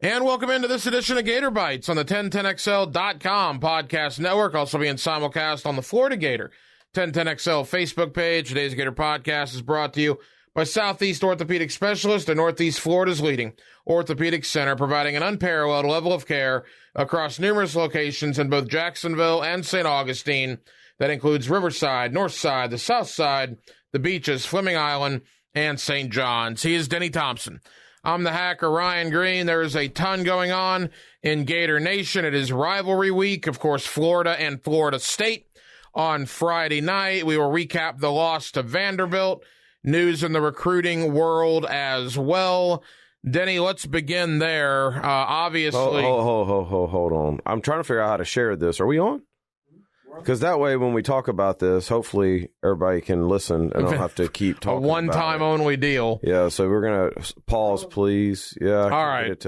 And welcome into this edition of Gator Bytes on the 1010XL.com podcast network. Also being simulcast on the Florida Gator 1010XL Facebook page. Today's Gator podcast is brought to you by Southeast Orthopedic Specialists and Northeast Florida's leading orthopedic center, providing an unparalleled level of care across numerous locations in both Jacksonville and St. Augustine. That includes Riverside, Northside, the South Side, the beaches, Fleming Island, and St. John's. He is Denny Thompson. I'm the hacker, Ryan Green. There is a ton going on in Gator Nation. It is rivalry week. Of course, Florida and Florida State on Friday night. We will recap the loss to Vanderbilt. News in the recruiting world as well. Denny, let's begin there. Obviously. Hold on. I'm trying to figure out how to share this. Are we on? Because that way, when we talk about this, hopefully everybody can listen and don't have to keep talking. A one-time only deal. Yeah, so we're going to pause, please. Yeah. All right.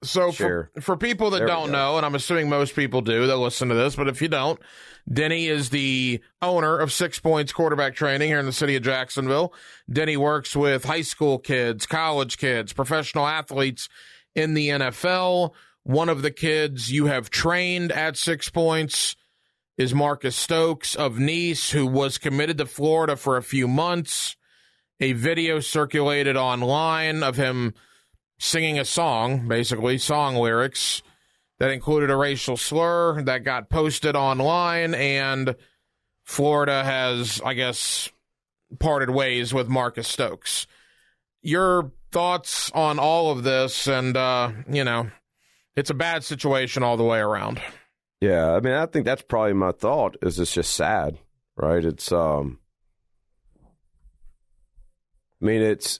So for people that don't know, and I'm assuming most people do that listen to this, but if you don't, Denny is the owner of 6 Points Quarterback Training here in the city of Jacksonville. Denny works with high school kids, college kids, professional athletes in the NFL. One of the kids you have trained at 6 Points is Marcus Stokes of Nice, who was committed to Florida for a few months. A video circulated online of him singing a song, basically song lyrics, that included a racial slur that got posted online, and Florida has, I guess, parted ways with Marcus Stokes. Your thoughts on all of this, and, it's a bad situation all the way around. Yeah, I mean, I think that's probably my thought, is it's just sad, right? It's, it's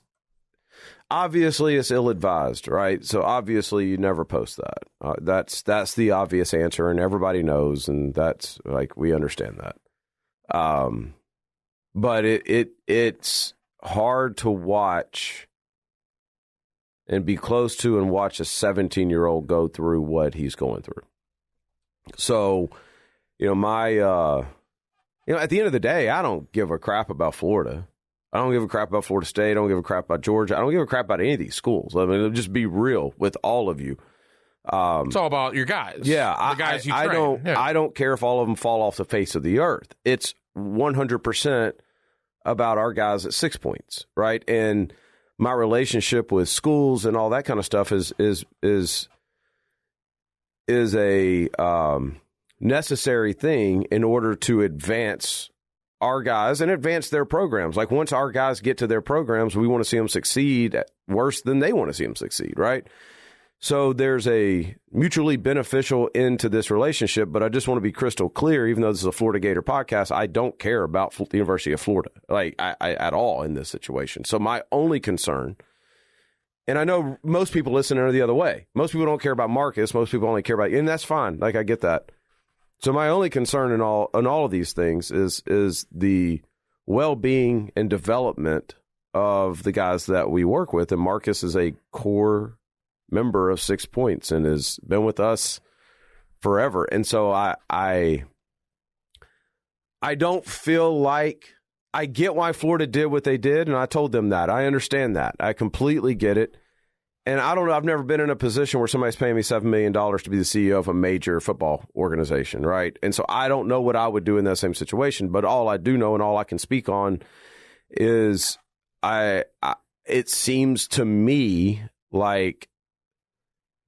obviously it's ill-advised, right? So obviously you never post that. That's the obvious answer, and everybody knows, and that's, we understand that. But it's hard to watch and be close to and watch a 17-year-old go through what he's going through. So, at the end of the day, I don't give a crap about Florida. I don't give a crap about Florida State. I don't give a crap about Georgia. I don't give a crap about any of these schools. I mean, it'll just be real with all of you. It's all about your guys. Yeah. The guys you train. I don't care if all of them fall off the face of the earth. It's 100% about our guys at 6 Points, right? And my relationship with schools and all that kind of stuff is a necessary thing in order to advance our guys and advance their programs. Like, once our guys get to their programs, we want to see them succeed worse than they want to see them succeed, right? So there's a mutually beneficial end to this relationship, but I just want to be crystal clear, even though this is a Florida Gator podcast, I don't care about the University of Florida, at all in this situation. So my only concern, and I know most people listening are the other way. Most people don't care about Marcus. Most people only care about you, and that's fine. I get that. So my only concern in all of these things is the well-being and development of the guys that we work with. And Marcus is a core member of 6 Points and has been with us forever. And so I don't feel like, I get why Florida did what they did, and I told them that. I understand that. I completely get it. And I don't know, I've never been in a position where somebody's paying me $7 million to be the CEO of a major football organization, right? And so I don't know what I would do in that same situation, but all I do know and all I can speak on is it seems to me like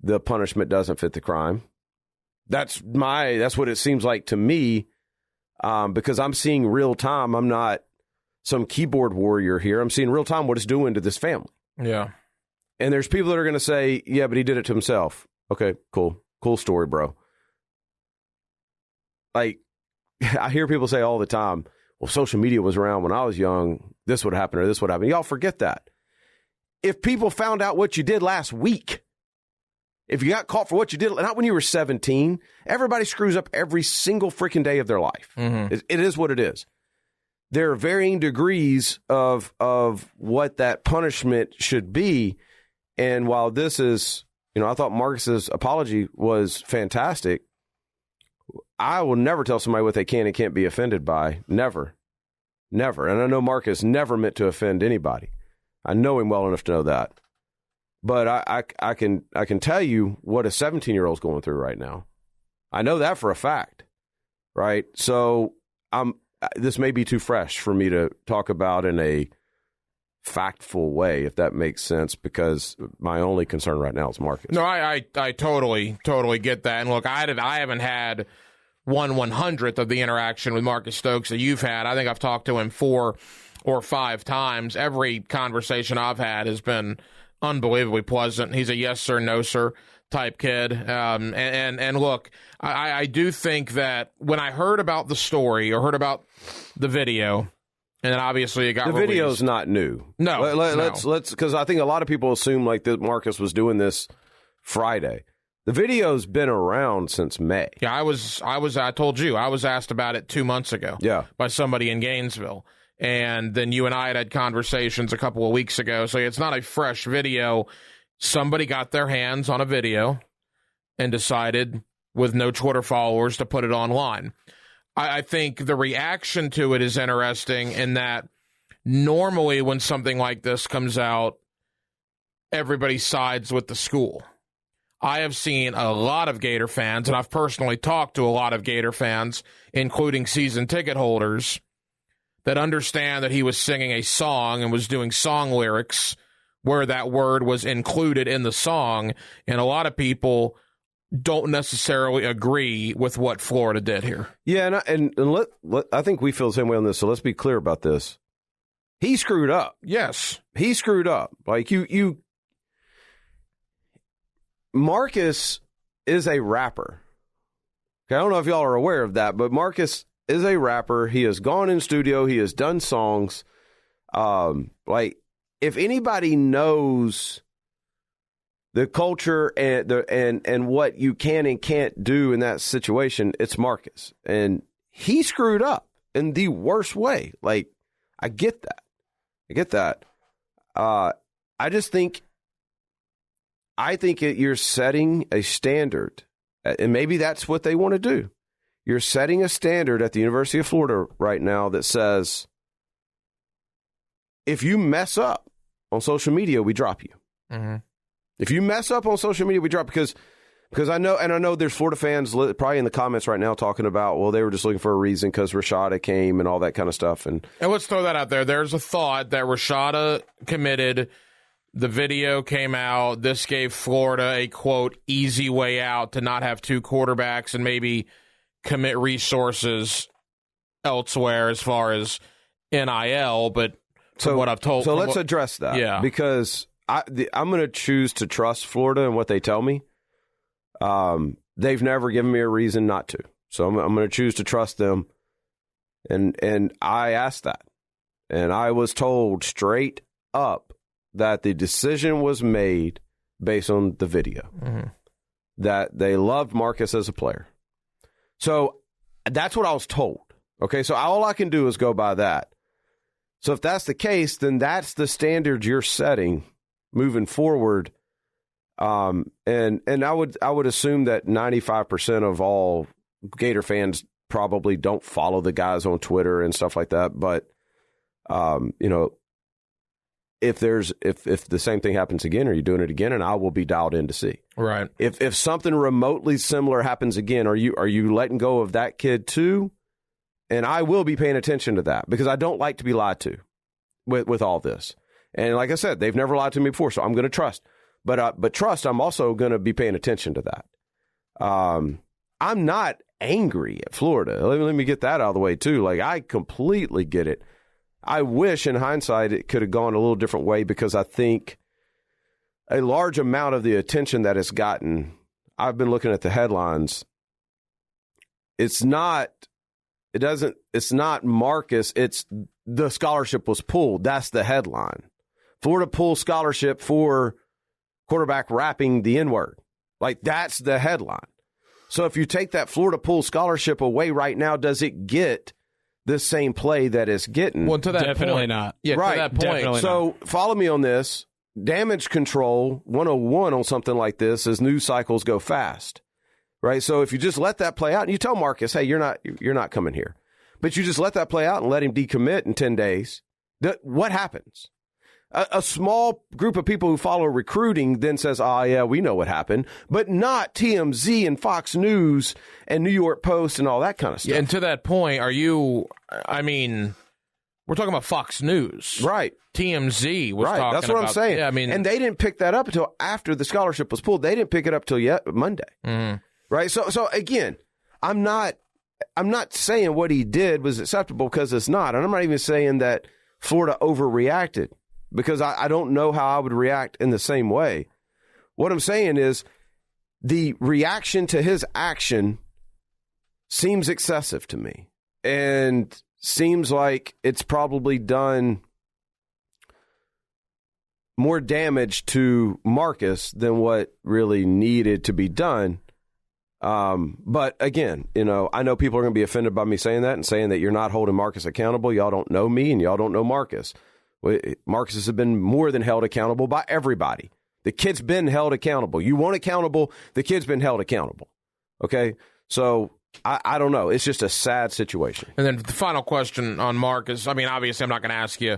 the punishment doesn't fit the crime. That's what it seems like to me, because I'm seeing real time. I'm not some keyboard warrior here. I'm seeing real time what it's doing to this family. Yeah. And there's people that are going to say, yeah, but he did it to himself. Okay, cool. Cool story, bro. I hear people say all the time, well, social media was around when I was young. This would happen or this would happen. Y'all forget that. If people found out what you did last week, if you got caught for what you did, not when you were 17, everybody screws up every single freaking day of their life. Mm-hmm. It is what it is. There are varying degrees of what that punishment should be. And while this is, I thought Marcus's apology was fantastic, I will never tell somebody what they can and can't be offended by. Never. Never. And I know Marcus never meant to offend anybody. I know him well enough to know that. But I can tell you what a 17-year-old's going through right now. I know that for a fact, right? So this may be too fresh for me to talk about in a factful way, if that makes sense, because my only concern right now is Marcus. No, I totally get that. And look, I haven't had 1/100th of the interaction with Marcus Stokes that you've had. I think I've talked to him 4 or 5 times. Every conversation I've had has been unbelievably pleasant. He's a yes sir, no sir type kid. And look, I do think that when I heard about the story or heard about the video, and then obviously it got released. The video's not new. No. Let's because I think a lot of people assume like that Marcus was doing this Friday. The video's been around since May. Yeah, I told you, I was asked about it 2 months ago. Yeah. By somebody in Gainesville. And then you and I had conversations a couple of weeks ago. So it's not a fresh video. Somebody got their hands on a video and decided, with no Twitter followers, to put it online. I think the reaction to it is interesting in that normally when something like this comes out, everybody sides with the school. I have seen a lot of Gator fans, and I've personally talked to a lot of Gator fans, including season ticket holders, that understand that he was singing a song and was doing song lyrics where that word was included in the song, and a lot of people don't necessarily agree with what Florida did here. Yeah, and I think we feel the same way on this, so let's be clear about this. He screwed up. Yes. He screwed up. Like, Marcus is a rapper. Okay, I don't know if y'all are aware of that, but Marcus is a rapper. He has gone in studio. He has done songs. Like, if anybody knows the culture and what you can and can't do in that situation, it's Marcus. And he screwed up in the worst way. Like, I get that. I think you're setting a standard, and maybe that's what they want to do. You're setting a standard at the University of Florida right now that says, if you mess up on social media, we drop you. Mm-hmm. If you mess up on social media, we drop because I know there's Florida fans probably in the comments right now talking about, well, they were just looking for a reason because Rashada came and all that kind of stuff. And let's throw that out there. There's a thought that Rashada committed. The video came out. This gave Florida a, quote, easy way out to not have 2 quarterbacks and maybe commit resources elsewhere as far as NIL. But from what I've told. So let's address that. Yeah. Because I'm going to choose to trust Florida and what they tell me. They've never given me a reason not to. So I'm going to choose to trust them. And I asked that. And I was told straight up that the decision was made based on the video. Mm-hmm. That they loved Marcus as a player. So that's what I was told. Okay, so all I can do is go by that. So if that's the case, then that's the standard you're setting moving forward. And I would assume that 95% of all Gator fans probably don't follow the guys on Twitter and stuff like that. But if the same thing happens again, are you doing it again? And I will be dialed in to see. Right. If something remotely similar happens again, are you letting go of that kid too? And I will be paying attention to that because I don't like to be lied to with all this. And like I said, they've never lied to me before, so I'm going to trust. But trust, I'm also going to be paying attention to that. I'm not angry at Florida. Let me get that out of the way too. Like, I completely get it. I wish in hindsight it could have gone a little different way because I think a large amount of the attention that it's gotten, I've been looking at the headlines. It's not Marcus. It's the scholarship was pulled. That's the headline. Florida pulled scholarship for quarterback rapping the N-word. Like, that's the headline. So if you take that Florida pulled scholarship away right now, does it get the same play that it's getting? Well, to that definitely point, not. Yeah, right. To that point. Definitely so not. Follow me on this. Damage control 101 on something like this as news cycles go fast. Right? So if you just let that play out and you tell Marcus, hey, you're not coming here. But you just let that play out and let him decommit in 10 days, what happens? A small group of people who follow recruiting then says, oh, yeah, we know what happened, but not TMZ and Fox News and New York Post and all that kind of stuff. Yeah, and to that point, we're talking about Fox News. Right. TMZ was talking about. That's what I'm saying. Yeah, and they didn't pick that up until after the scholarship was pulled. They didn't pick it up till Monday. Mm-hmm. Right. So again, I'm not saying what he did was acceptable, because it's not. And I'm not even saying that Florida overreacted, because I don't know how I would react in the same way. What I'm saying is the reaction to his action seems excessive to me, and seems like it's probably done more damage to Marcus than what really needed to be done. But again, I know people are going to be offended by me saying that and saying that you're not holding Marcus accountable. Y'all don't know me and y'all don't know Marcus. Marcus has been more than held accountable by everybody. The kid's been held accountable. You weren't accountable. The kid's been held accountable. Okay. So I don't know. It's just a sad situation. And then the final question on Marcus. Obviously I'm not going to ask you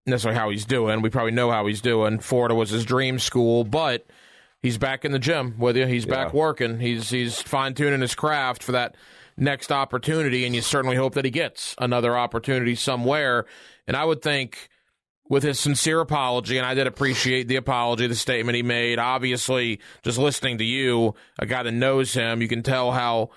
necessarily how he's doing. We probably know how he's doing. Florida was his dream school, but he's back in the gym with you. He's back working. He's fine-tuning his craft for that next opportunity, and you certainly hope that he gets another opportunity somewhere. And I would think with his sincere apology, and I did appreciate the apology, the statement he made. Obviously, just listening to you, a guy that knows him, you can tell how,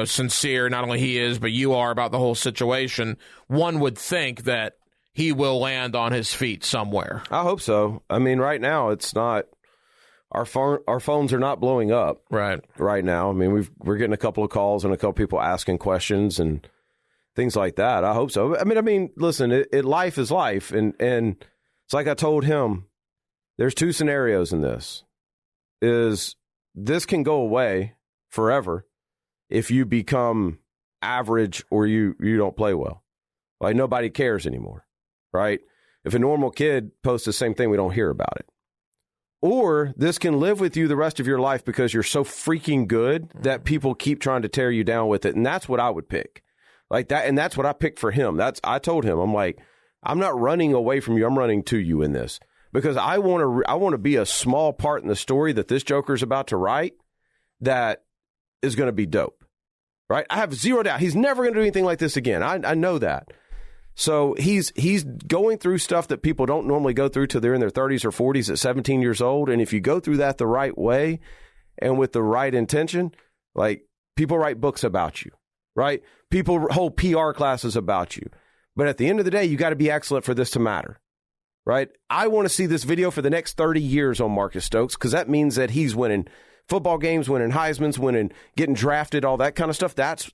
sincere not only he is, but you are about the whole situation. One would think that he will land on his feet somewhere. I hope so. Right now, it's not. Our phones are not blowing up right now. We're getting a couple of calls and a couple of people asking questions and things like that. I hope so. Listen, life is life, and it's like I told him. There's two scenarios in this. Is this can go away forever if you become average or you don't play well. Like, nobody cares anymore, right? If a normal kid posts the same thing, we don't hear about it. Or this can live with you the rest of your life because you're so freaking good that people keep trying to tear you down with it. And that's what I would pick. Like that. And that's what I picked for him. I told him, I'm like, I'm not running away from you. I'm running to you in this, because I want to be a small part in the story that this Joker's about to write that is going to be dope. Right. I have zero doubt. He's never going to do anything like this again. I know that. So he's going through stuff that people don't normally go through till they're in their 30s or 40s at 17 years old. And if you go through that the right way and with the right intention, like, people write books about you, right? People hold PR classes about you. But at the end of the day, you got to be excellent for this to matter, right? I want to see this video for the next 30 years on Marcus Stokes, because that means that he's winning football games, winning Heisman's, winning, getting drafted, all that kind of stuff. That's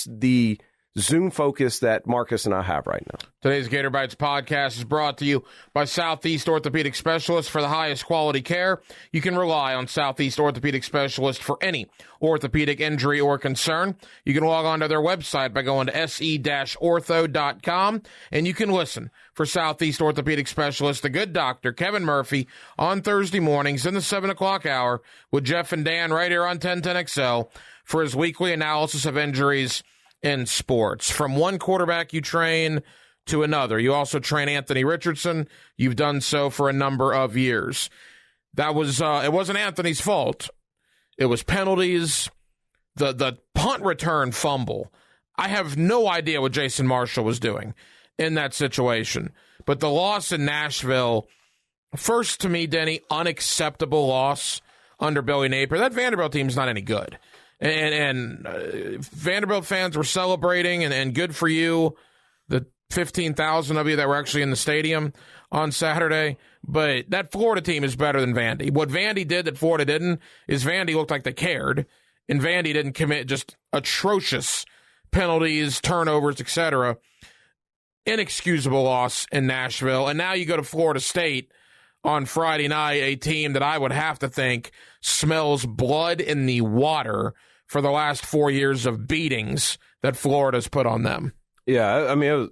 the Zoom focus that Marcus and I have right now. Today's Gator Bytes podcast is brought to you by Southeast Orthopedic Specialists. For the highest quality care, you can rely on Southeast Orthopedic Specialists for any orthopedic injury or concern. You can log on to their website by going to se-ortho.com, and you can listen for Southeast Orthopedic Specialists, the good doctor, Kevin Murphy, on Thursday mornings in the 7 o'clock hour with Jeff and Dan right here on 1010XL for his weekly analysis of injuries in sports. From one quarterback you train to another. You also train Anthony Richardson. You've done so for a number of years. That was it wasn't Anthony's fault. It was penalties, the punt return fumble. I have no idea what Jason Marshall was doing in that situation. But the loss in Nashville, first to me, Denny, unacceptable loss under Billy Napier. That Vanderbilt team's not any good. And Vanderbilt fans were celebrating, and good for you, the 15,000 of you that were actually in the stadium on Saturday. But that Florida team is better than Vandy. What Vandy did that Florida didn't is Vandy looked like they cared, and Vandy didn't commit just atrocious penalties, turnovers, etc. Inexcusable loss in Nashville. And now you go to Florida State on Friday night, a team that I would have to think smells blood in the water for the last 4 years of beatings that Florida's put on them. Yeah, I don't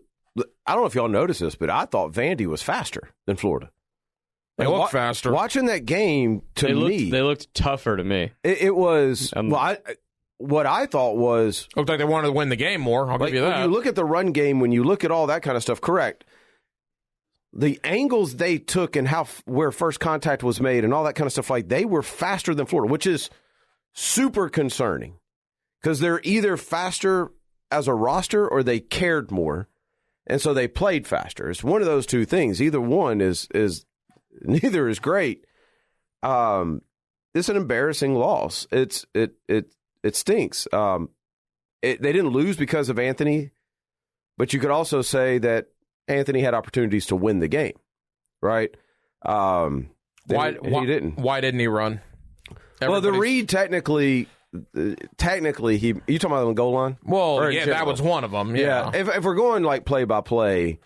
know if y'all noticed this, but I thought Vandy was faster than Florida. They looked faster. Watching that game, they looked tougher to me. It was, what I thought was... Looked like they wanted to win the game more, I'll give you that. When you look at the run game, when you look at all that kind of stuff, correct. the angles they took and where first contact was made and all that kind of stuff, like they were faster than Florida, which is super concerning because they're either faster as a roster or they cared more, and so they played faster. It's one of those two things. Either one is neither is great. It's an embarrassing loss. It stinks. They didn't lose because of Anthony, but you could also say that Anthony had opportunities to win the game, right? Why he didn't? Why didn't he run? Well, the read technically, you talking about the goal line? Well, yeah, that was one of them. Yeah. If we're going like play by play,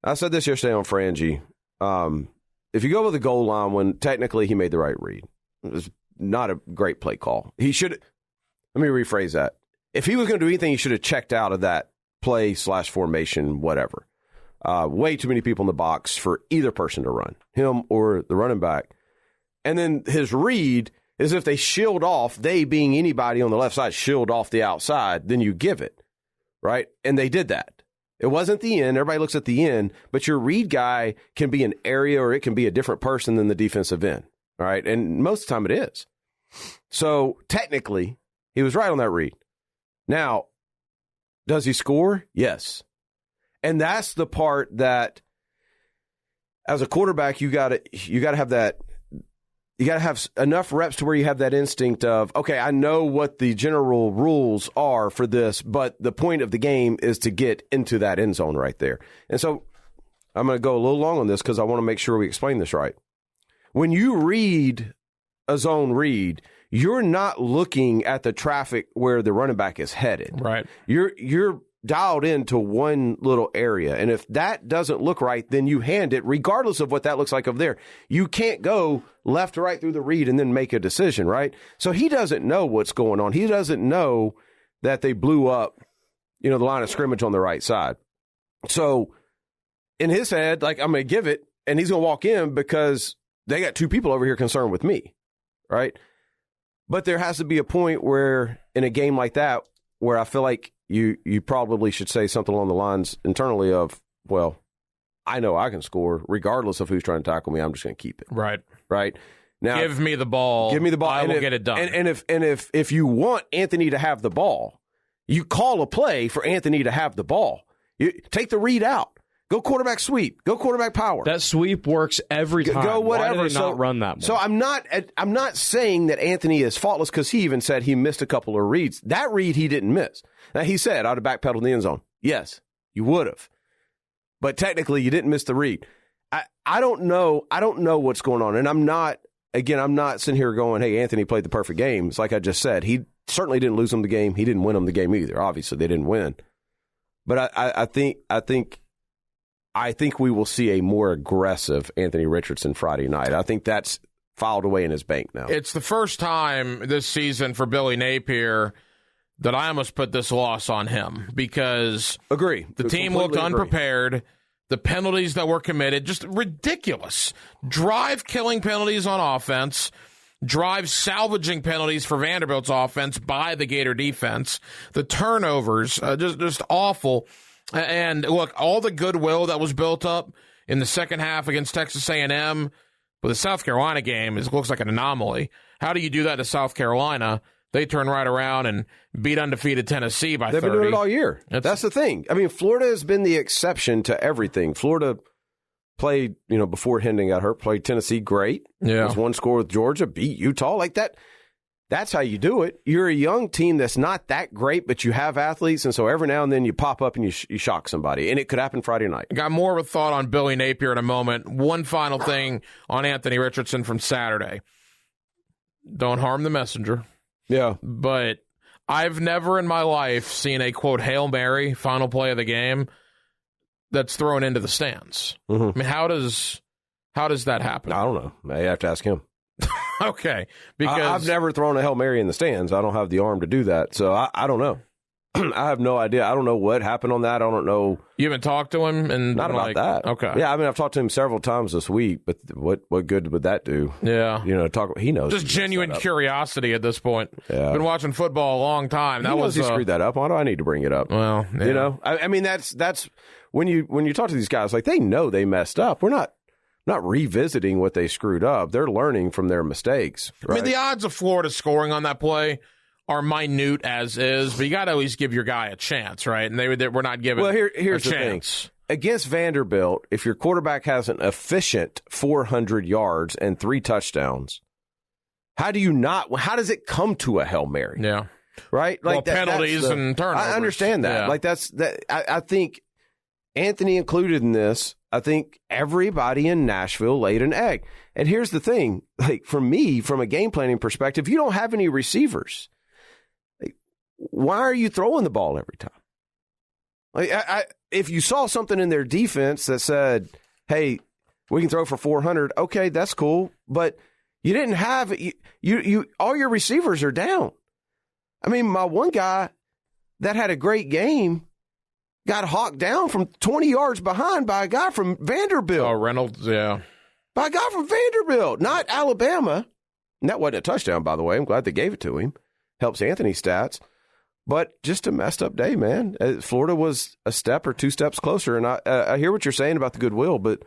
I said this yesterday on Frangie. If you go with the goal line when technically he made the right read, it was not a great play call. He should. Let me rephrase that. If he was going to do anything, he should have checked out of that play/formation, whatever. Way too many people in the box for either person to run, him or the running back. And then his read is if they shield off, they being anybody on the left side, shield off the outside, then you give it, right? And they did that. It wasn't the end. Everybody looks at the end, but your read guy can be an area or it can be a different person than the defensive end, all right? And most of the time it is. So technically, he was right on that read. Now, does he score? Yes. And that's the part that, as a quarterback, you got to have that. You got to have enough reps to where you have that instinct of, okay, I know what the general rules are for this, but the point of the game is to get into that end zone right there. And so I'm going to go a little long on this because I want to make sure we explain this right. When you read a zone read, you're not looking at the traffic where the running back is headed. Right. You're dialed into one little area. And if that doesn't look right, then you hand it, regardless of what that looks like over there. You can't go left to right through the read and then make a decision, right? So he doesn't know what's going on. He doesn't know that they blew up, the line of scrimmage on the right side. So in his head, like, I'm going to give it, and he's going to walk in because they got two people over here concerned with me, right? But there has to be a point where, in a game like that, where I feel like you probably should say something along the lines internally of, well, I know I can score regardless of who's trying to tackle me. I'm just going to keep it. Right. Right. Now, give me the ball. Give me the ball. I will get it done. And if you want Anthony to have the ball, you call a play for Anthony to have the ball. You take the read out. Go quarterback sweep. Go quarterback power. That sweep works every time. Go whatever. Why did they not run that more? So I'm not saying that Anthony is faultless because he even said he missed a couple of reads. That read he didn't miss. Now he said I'd have backpedaled in the end zone. Yes, you would have. But technically you didn't miss the read. I don't know. I don't know what's going on. And I'm not sitting here going, hey, Anthony played the perfect game. It's like I just said. He certainly didn't lose them the game. He didn't win them the game either. Obviously they didn't win. But I think we will see a more aggressive Anthony Richardson Friday night. I think that's filed away in his bank now. It's the first time this season for Billy Napier that I almost put this loss on him because the team looked unprepared. The penalties that were committed, just ridiculous. Drive-killing penalties on offense, drive-salvaging penalties for Vanderbilt's offense by the Gator defense. The turnovers, just awful. And look, all the goodwill that was built up in the second half against Texas A&M, but the South Carolina game looks like an anomaly. How do you do that to South Carolina? They turn right around and beat undefeated Tennessee by 30. They've been doing it all year. That's the thing. I mean, Florida has been the exception to everything. Florida played, before Hendon got hurt, played Tennessee great. Yeah. Was one score with Georgia, beat Utah like that. That's how you do it. You're a young team that's not that great, but you have athletes, and so every now and then you pop up and you shock somebody, and it could happen Friday night. Got more of a thought on Billy Napier in a moment. One final thing on Anthony Richardson from Saturday. Don't harm the messenger. Yeah. But I've never in my life seen a, quote, Hail Mary, final play of the game, that's thrown into the stands. Mm-hmm. I mean, how does that happen? I don't know. I have to ask him. Okay, because I've never thrown a Hail Mary in the stands. I don't have the arm to do that, so I don't know. I have no idea. I don't know what happened on that. I don't know. You haven't talked to him? And not about that. Okay. Yeah, I mean, I've talked to him several times this week, but what good would that do? Yeah. He knows. Just genuine curiosity at this point. Yeah. Been watching football a long time. He screwed that up. Why do I need to bring it up? Well, yeah. I mean, that's when you talk to these guys, like, they know they messed up. We're not revisiting what they screwed up. They're learning from their mistakes. Right? I mean, the odds of Florida scoring on that play are minute as is, but you got to always give your guy a chance, right? And they were not given here's a the chance. Thing. Against Vanderbilt, if your quarterback has an efficient 400 yards and 3 touchdowns, how does it come to a Hail Mary? Yeah. Right? Like penalties and turnovers. I understand that. Yeah. I think Anthony included in this. I think everybody in Nashville laid an egg. And here's the thing, like, for me, from a game planning perspective, you don't have any receivers. Like, why are you throwing the ball every time? Like, if you saw something in their defense that said, hey, we can throw for 400, okay, that's cool. But you didn't have you all your receivers are down. I mean, my one guy that had a great game got hawked down from 20 yards behind by a guy from Vanderbilt. Oh, Reynolds, yeah. By a guy from Vanderbilt, not Alabama. And that wasn't a touchdown, by the way. I'm glad they gave it to him. Helps Anthony's stats. But just a messed up day, man. Florida was a step or 2 steps closer. And I hear what you're saying about the goodwill, but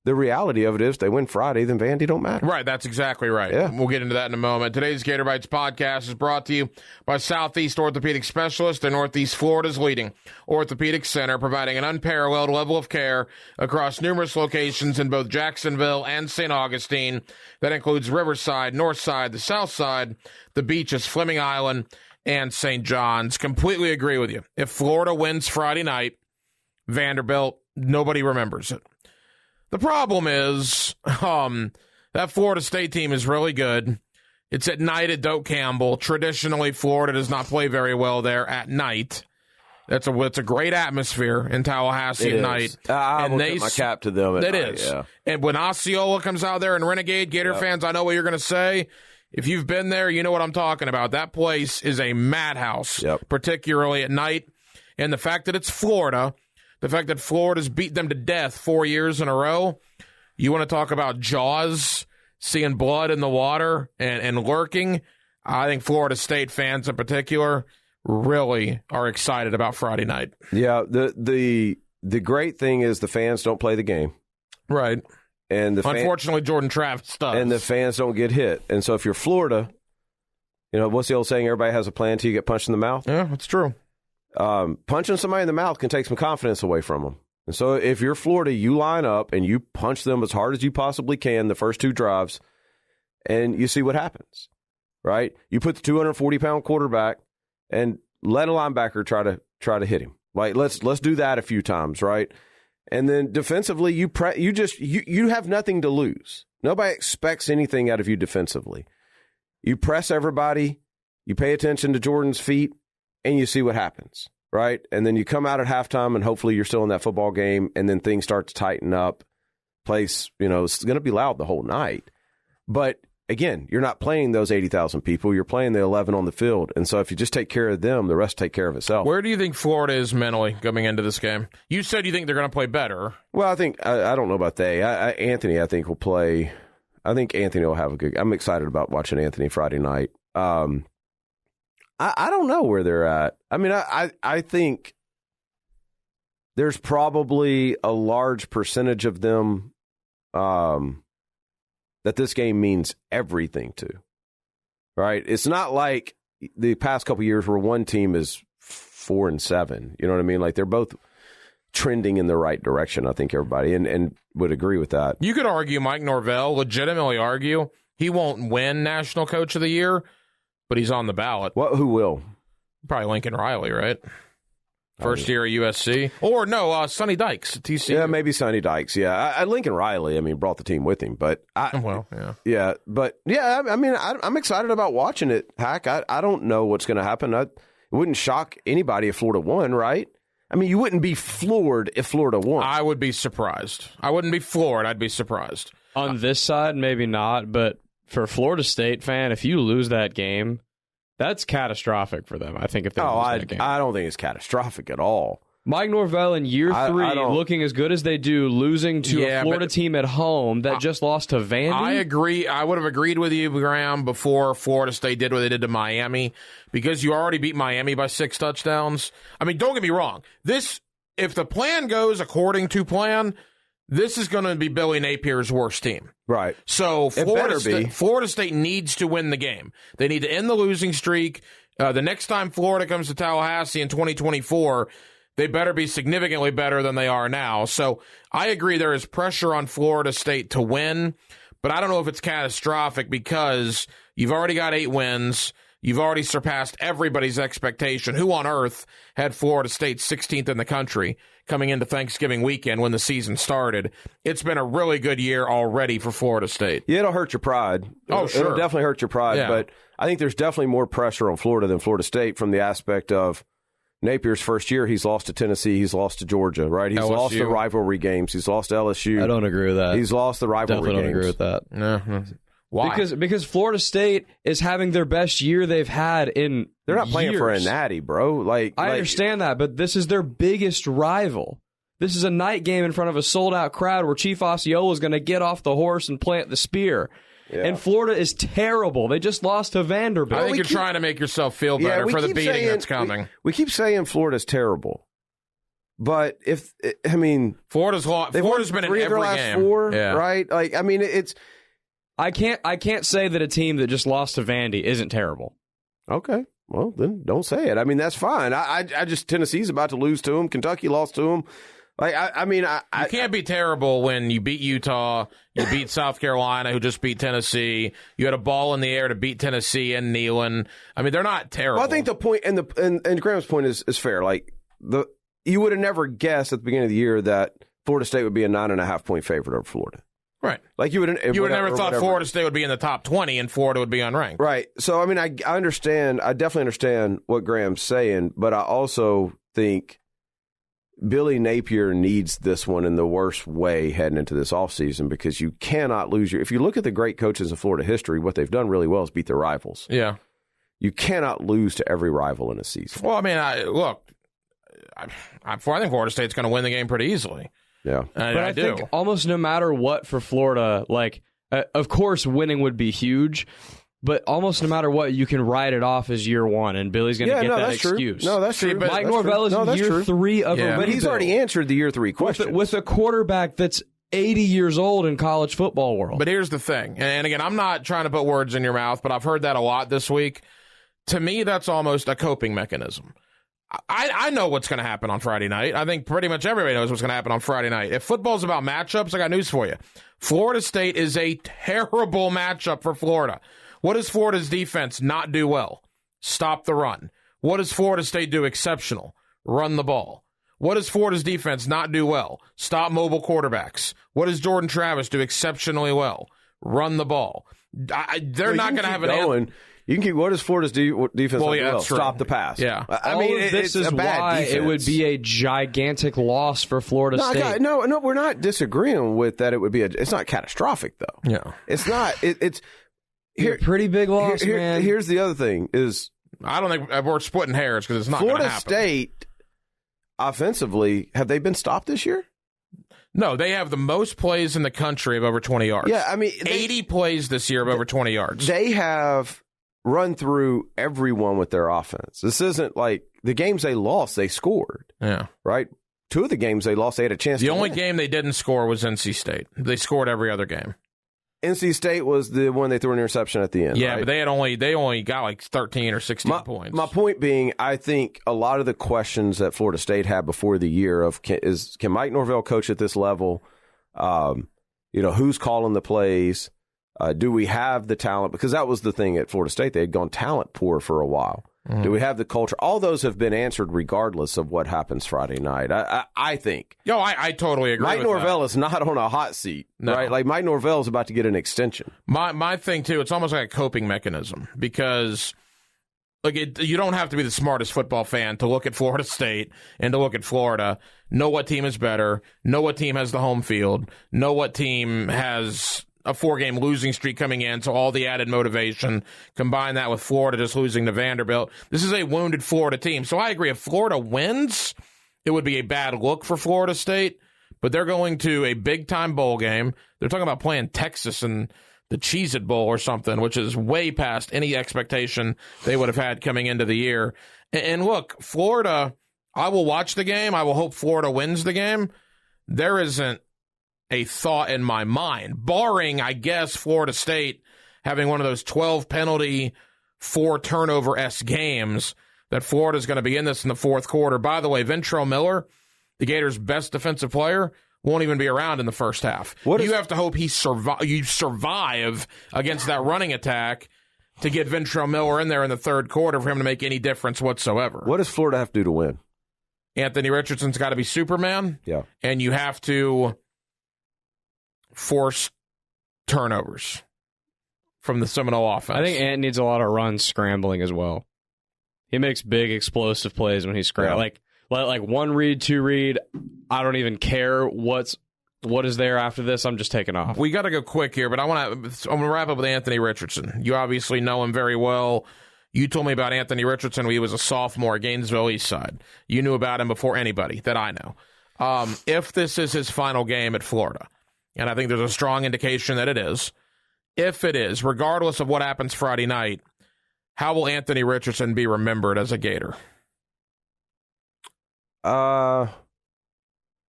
the reality of it is they win Friday, then Vandy don't matter. Right, that's exactly right. Yeah. We'll get into that in a moment. Today's Gator Bytes podcast is brought to you by Southeast Orthopedic Specialists, and Northeast Florida's leading orthopedic center, providing an unparalleled level of care across numerous locations in both Jacksonville and St. Augustine. That includes Riverside, Northside, the South Side, the beaches, Fleming Island, and St. John's. Completely agree with you. If Florida wins Friday night, Vanderbilt, nobody remembers it. The problem is that Florida State team is really good. It's at night at Doak Campbell. Traditionally, Florida does not play very well there at night. It's a great atmosphere in Tallahassee at night. I will tip my cap to them at night. It is. Yeah. And when Osceola comes out there and Renegade, Gator fans, I know what you're going to say. If you've been there, you know what I'm talking about. That place is a madhouse, particularly at night. And the fact that it's Florida, the fact that Florida's beat them to death 4 years in a row, you want to talk about Jaws, seeing blood in the water and lurking. I think Florida State fans in particular really are excited about Friday night. Yeah, the great thing is the fans don't play the game. Right. And unfortunately, Jordan Travis does. And the fans don't get hit. And so if you're Florida, what's the old saying? Everybody has a plan until you get punched in the mouth. Yeah, that's true. Punching somebody in the mouth can take some confidence away from them. And so if you're Florida, you line up and you punch them as hard as you possibly can the first 2 drives, and you see what happens, right? You put the 240-pound quarterback and let a linebacker try to hit him. Like, let's do that a few times, right? And then defensively, you have nothing to lose. Nobody expects anything out of you defensively. You press everybody, you pay attention to Jordan's feet, and you see what happens, right? And then you come out at halftime, and hopefully you're still in that football game, and then things start to tighten up. Place, it's going to be loud the whole night. But, again, you're not playing those 80,000 people. You're playing the 11 on the field. And so if you just take care of them, the rest take care of itself. Where do you think Florida is mentally coming into this game? You said you think they're going to play better. Well, I think I don't know about they. Anthony, I think, will play. I think Anthony will have a good. I'm excited about watching Anthony Friday night. I don't know where they're at. I mean, I think there's probably a large percentage of them that this game means everything to, right? It's not like the past couple of years where one team is 4-7. You know what I mean? Like, they're both trending in the right direction, I think everybody, and would agree with that. You could argue Mike Norvell, legitimately argue, he won't win National Coach of the Year, but he's on the ballot. Who will? Probably Lincoln Riley, right? First year at USC. Or no, Sonny Dykes at TCU. Yeah, maybe Sonny Dykes, yeah. Lincoln Riley, brought the team with him. But I'm excited about watching it, Hack. I don't know what's going to happen. It wouldn't shock anybody if Florida won, right? You wouldn't be floored if Florida won. I would be surprised. I wouldn't be floored. I'd be surprised. On this side, maybe not. But for a Florida State fan, if you lose that game, That's catastrophic for them, I think, if they lose that game. I don't think it's catastrophic at all. Mike Norvell in year 3, looking as good as they do, losing to a Florida team at home that just lost to Vandy. I agree. I would have agreed with you, Graham, before Florida State did what they did to Miami, because you already beat Miami by 6 touchdowns. I mean, don't get me wrong. If the plan goes according to plan, this is going to be Billy Napier's worst team. Right. So Florida State needs to win the game. They need to end the losing streak. The next time Florida comes to Tallahassee in 2024, they better be significantly better than they are now. So I agree there is pressure on Florida State to win, but I don't know if it's catastrophic because you've already got 8 wins. You've already surpassed everybody's expectation. Who on earth had Florida State 16th in the country coming into Thanksgiving weekend when the season started? It's been a really good year already for Florida State. Yeah, it'll hurt your pride. Oh, sure. It'll definitely hurt your pride, but I think there's definitely more pressure on Florida than Florida State from the aspect of Napier's first year. He's lost to Tennessee. He's lost to Georgia, right? He's lost the rivalry games. He's lost to LSU. I don't agree with that. He's lost the rivalry games. Definitely don't agree with that. No. Why? Because Florida State is having their best year they've had in They're not playing years. for a natty, bro. I understand that, but this is their biggest rival. This is a night game in front of a sold-out crowd where Chief Osceola is going to get off the horse and plant the spear. Yeah. And Florida is terrible. They just lost to Vanderbilt. I think you're trying to make yourself feel better for the beating that's coming. We keep saying Florida's terrible. But Florida's been in every game. 4, right? It's I can't say that a team that just lost to Vandy isn't terrible. Okay. Well, then don't say it. I mean, that's fine. I just Tennessee's about to lose to them. Kentucky lost to them. You can't be terrible when you beat Utah, you beat South Carolina, who just beat Tennessee. You had a ball in the air to beat Tennessee and Neyland. I mean, they're not terrible. Well, I think the point and Graham's point is fair. You would have never guessed at the beginning of the year that Florida State would be a 9.5 point favorite over Florida. Right. You would have never thought Florida State would be in the top 20 and Florida would be unranked. Right. So, I understand. I definitely understand what Graham's saying, but I also think Billy Napier needs this one in the worst way heading into this offseason, because you cannot lose if you look at the great coaches in Florida history, what they've done really well is beat their rivals. Yeah. You cannot lose to every rival in a season. Well, I think Florida State's going to win the game pretty easily. Yeah. I think almost no matter what for Florida, of course winning would be huge, but almost no matter what, you can write it off as year 1, and Billy's going to get that excuse. True. No, that's true. Mike Norvell is in year 3 of a rebuild. But he's already answered the year 3 question. With a quarterback that's 80 years old in college football world. But here's the thing, and again, I'm not trying to put words in your mouth, but I've heard that a lot this week. To me, that's almost a coping mechanism. I know what's going to happen on Friday night. I think pretty much everybody knows what's going to happen on Friday night. If football's about matchups, I got news for you. Florida State is a terrible matchup for Florida. What does Florida's defense not do well? Stop the run. What does Florida State do exceptional? Run the ball. What does Florida's defense not do well? Stop mobile quarterbacks. What does Jordan Travis do exceptionally well? Run the ball. They're not going to have an You can keep. What does Florida's defense do well? Stop the pass. Yeah. This is why it would be a gigantic loss for Florida State. No, we're not disagreeing with that. It would be it's not catastrophic though. Yeah. It's not. It's a pretty big loss, man. Here's the other thing is I don't think we're splitting hairs because it's not going to happen. Florida State offensively, have they been stopped this year? No, they have the most plays in the country of over 20 yards. Yeah, 80 plays this year of over 20 yards. They have run through everyone with their offense. This isn't like the games they lost, they scored. Yeah. Right? 2 of the games they lost, they had a chance to win. The only game they didn't score was NC State. They scored every other game. NC State was the one they threw an interception at the end. Yeah, right? but they only got like 13 or 16 points. My point being, I think a lot of the questions that Florida State had before the year of can Mike Norvell coach at this level? Who's calling the plays? Do we have the talent? Because that was the thing at Florida State. They had gone talent poor for a while. Mm-hmm. Do we have the culture? All those have been answered regardless of what happens Friday night. I think. I totally agree Mike with Norvell that. is not on a hot seat, no. right? Like Mike Norvell is about to get an extension. My thing, too, it's almost like a coping mechanism because you don't have to be the smartest football fan to look at Florida State and to look at Florida, know what team is better, know what team has the home field, know what team has a 4-game losing streak coming in, so all the added motivation. Combine that with Florida just losing to Vanderbilt. This is a wounded Florida team. So I agree. If Florida wins, it would be a bad look for Florida State, but they're going to a big-time bowl game. They're talking about playing Texas in the Cheez-It Bowl or something, which is way past any expectation they would have had coming into the year. And look, Florida, I will watch the game. I will hope Florida wins the game. There isn't a thought in my mind, barring, I guess, Florida State having one of those 12 penalty, 4 turnover-esque games, that Florida's going to be in this in the fourth quarter. By the way, Ventrell Miller, the Gators' best defensive player, won't even be around in the first half. You have to hope you survive against that running attack to get Ventrell Miller in there in the third quarter for him to make any difference whatsoever. What does Florida have to do to win? Anthony Richardson's got to be Superman. Yeah. And you have to force turnovers from the Seminole offense. I think Ant needs a lot of runs scrambling as well. He makes big explosive plays when he's scrambling. Yeah. Like 1 read, 2 read, I don't even care what is there after this. I'm just taking off. We got to go quick here, but I'm going to wrap up with Anthony Richardson. You obviously know him very well. You told me about Anthony Richardson when he was a sophomore at Gainesville East Side. You knew about him before anybody that I know. If this is his final game at Florida, and I think there's a strong indication that it is, if it is, regardless of what happens Friday night, how will Anthony Richardson be remembered as a Gator? I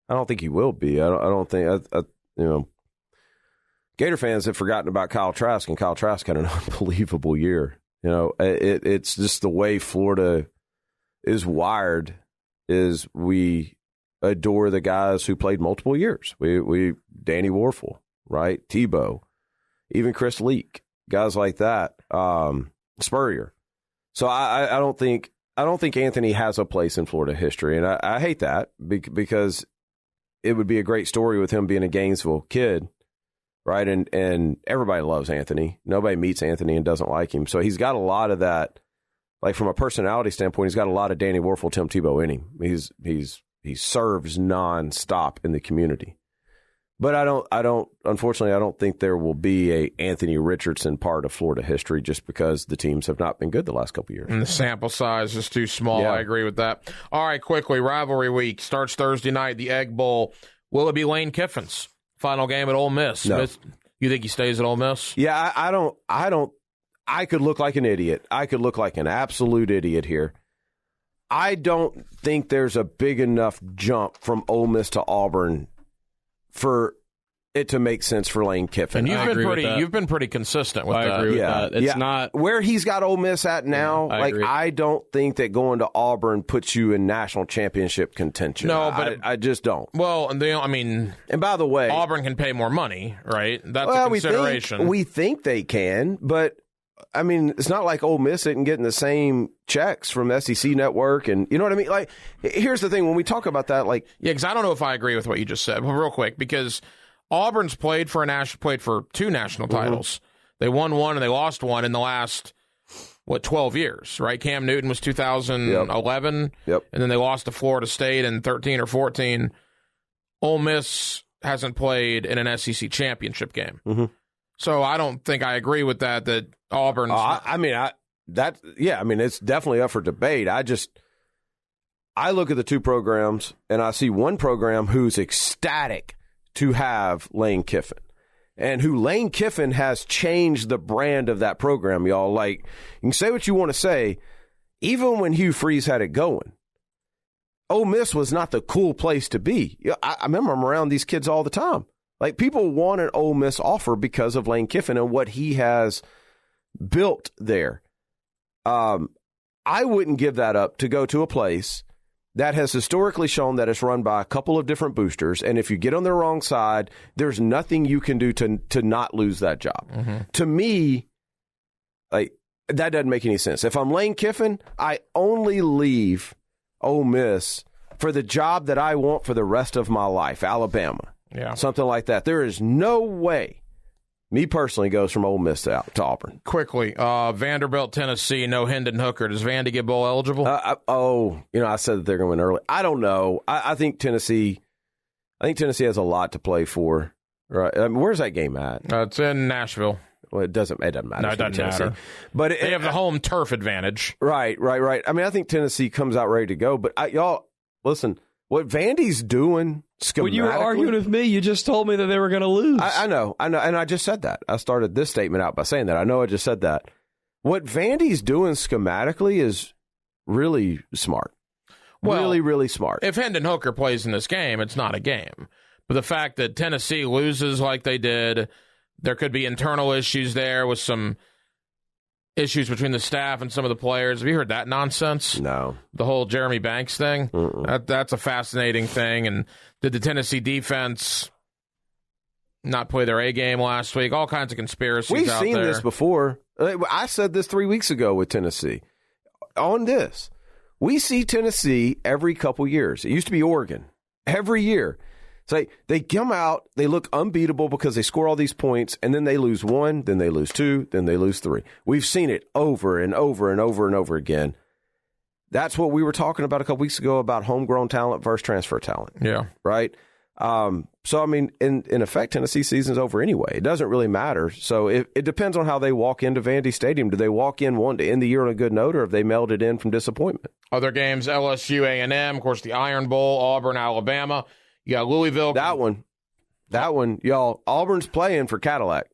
don't think he will be. I don't think Gator fans have forgotten about Kyle Trask, and Kyle Trask had an unbelievable year. It's just the way Florida is wired. Is we adore the guys who played multiple years. We Danny Warfel, right? Tebow, even Chris Leak, guys like that. Spurrier. So I don't think Anthony has a place in Florida history, and I hate that because it would be a great story with him being a Gainesville kid, right? And everybody loves Anthony. Nobody meets Anthony and doesn't like him. So he's got a lot of that, like from a personality standpoint, he's got a lot of Danny Warfel, Tim Tebow in him. He serves nonstop in the community. But unfortunately, I don't think there will be a Anthony Richardson part of Florida history just because the teams have not been good the last couple of years. And the sample size is too small. Yeah. I agree with that. All right, quickly, rivalry week starts Thursday night, the Egg Bowl. Will it be Lane Kiffin's final game at Ole Miss? No. You think he stays at Ole Miss? Yeah, I don't. I could look like an idiot. I could look like an absolute idiot here. I don't think there's a big enough jump from Ole Miss to Auburn for it to make sense for Lane Kiffin. And you've been pretty consistent with that. I agree with that. It's not where he's got Ole Miss at now. I don't think that going to Auburn puts you in national championship contention. No, but I just don't. Well, and by the way, Auburn can pay more money, right? That's a consideration. We think they can, but I mean, it's not like Ole Miss isn't getting the same checks from SEC Network, and you know what I mean? Like, here's the thing, when we talk about that, like... Yeah, because I don't know if I agree with what you just said, but real quick, because Auburn's played for 2 national titles. They won 1 and they lost 1 in the last, 12 years, right? Cam Newton was 2011, Yep. And then they lost to Florida State in 13 or 14. Ole Miss hasn't played in an SEC championship game. Mm-hmm. So I don't think I agree with that Auburn's... it's definitely up for debate. I look at the 2 programs, and I see one program who's ecstatic to have Lane Kiffin, and who Lane Kiffin has changed the brand of that program, y'all. Like, you can say what you want to say, even when Hugh Freeze had it going, Ole Miss was not the cool place to be. I remember I'm around these kids all the time. Like, people want an Ole Miss offer because of Lane Kiffin and what he has built there. I wouldn't give that up to go to a place that has historically shown that it's run by a couple of different boosters, and if you get on the wrong side, there's nothing you can do to not lose that job. Mm-hmm. To me, like, that doesn't make any sense. If I'm Lane Kiffin, I only leave Ole Miss for the job that I want for the rest of my life, Alabama. Yeah. Something like that. There is no way, me personally, goes from Ole Miss to Auburn. Quickly, Vanderbilt, Tennessee, no Hendon Hooker. Does Vandy get bowl eligible? I said that they're going to win early. I don't know. I think Tennessee has a lot to play for. Right. Where's that game at? It's in Nashville. Well, it doesn't matter. No, it doesn't matter. But they have the home turf advantage. Right. I mean, I think Tennessee comes out ready to go. But y'all, listen, what Vandy's doing schematically. When you were arguing with me, you just told me that they were going to lose. I know. And I just said that. I started this statement out by saying that. I know I just said that. What Vandy's doing schematically is really smart. Well, really, really smart. If Hendon Hooker plays in this game, it's not a game. But the fact that Tennessee loses like they did, there could be internal issues there with some issues between the staff and some of the players. Have you heard that nonsense? No. The whole Jeremy Banks thing? That's a fascinating thing. And did the Tennessee defense not play their A game last week? All kinds of conspiracies We've out seen there. this before. I said this 3 weeks ago with Tennessee. On this, we see Tennessee every couple years. It used to be Oregon. Every year. It's like they come out, they look unbeatable because they score all these points, and then they lose one, then they lose two, then they lose three. We've seen it over and over and over and over again. That's what we were talking about a couple weeks ago about homegrown talent versus transfer talent. Yeah. Right? So, I mean, in effect, Tennessee season's over anyway. It doesn't really matter. So it depends on how they walk into Vandy Stadium. Do they walk in one to end the year on a good note, or have they mailed it in from disappointment? Other games, LSU, A&M, of course, the Iron Bowl, Auburn, Alabama. You got Louisville. That one, y'all, Auburn's playing for Cadillac.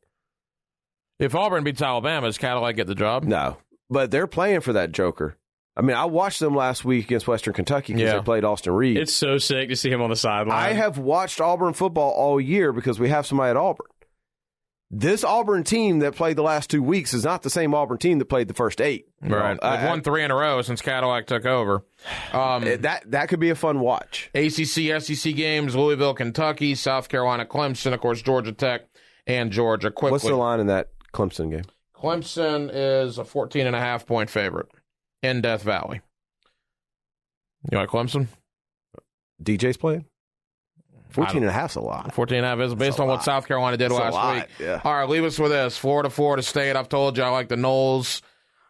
If Auburn beats Alabama, does Cadillac get the job? No, but they're playing for that joker. I mean, I watched them last week against Western Kentucky because they played Austin Reed. It's so sick to see him on the sideline. I have watched Auburn football all year because we have somebody at Auburn. This Auburn team that played the last 2 weeks is not the same Auburn team that played the first 8. Right. They've won 3 in a row since Cadillac took over. That could be a fun watch. ACC, SEC games, Louisville, Kentucky, South Carolina, Clemson, of course, Georgia Tech, and Georgia. Quickly. What's the line in that Clemson game? Clemson is a 14.5-point favorite in Death Valley. You like Clemson? DJ's playing? 14.5 is a lot. 14.5 is based on what South Carolina did last week. Yeah. All right, leave us with this. Florida State. I've told you I like the Noles.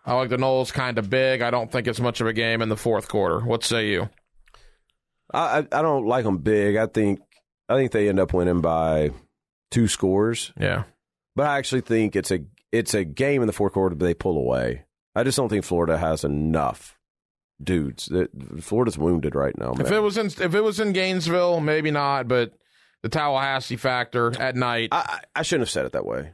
I like the Noles kind of big. I don't think it's much of a game in the fourth quarter. What say you? I don't like them big. I think they end up winning by 2 scores. Yeah. But I actually think it's a game in the fourth quarter, but they pull away. I just don't think Florida has enough dudes. Florida's wounded right now, man. If it was in Gainesville, maybe not, but the Tallahassee factor at night. I shouldn't have said it that way.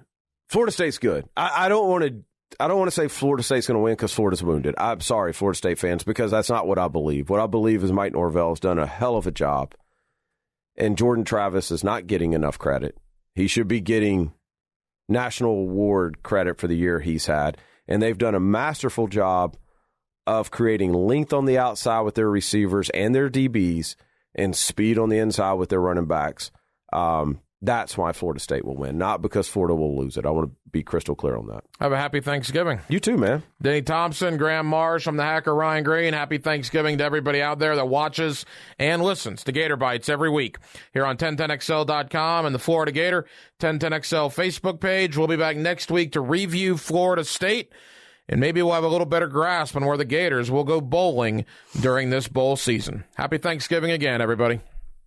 Florida State's good. I don't want to say Florida State's going to win because Florida's wounded. I'm sorry, Florida State fans, because that's not what I believe. What I believe is Mike Norvell has done a hell of a job, and Jordan Travis is not getting enough credit. He should be getting national award credit for the year he's had, and they've done a masterful job of creating length on the outside with their receivers and their DBs and speed on the inside with their running backs. That's why Florida State will win, not because Florida will lose it. I want to be crystal clear on that. Have a happy Thanksgiving. You too, man. Denny Thompson, Graham Marsh, I'm the hacker Ryan Green. Happy Thanksgiving to everybody out there that watches and listens to Gator Bytes every week here on 1010XL.com and the Florida Gator 1010XL Facebook page. We'll be back next week to review Florida State, and maybe we'll have a little better grasp on where the Gators will go bowling during this bowl season. Happy Thanksgiving again, everybody.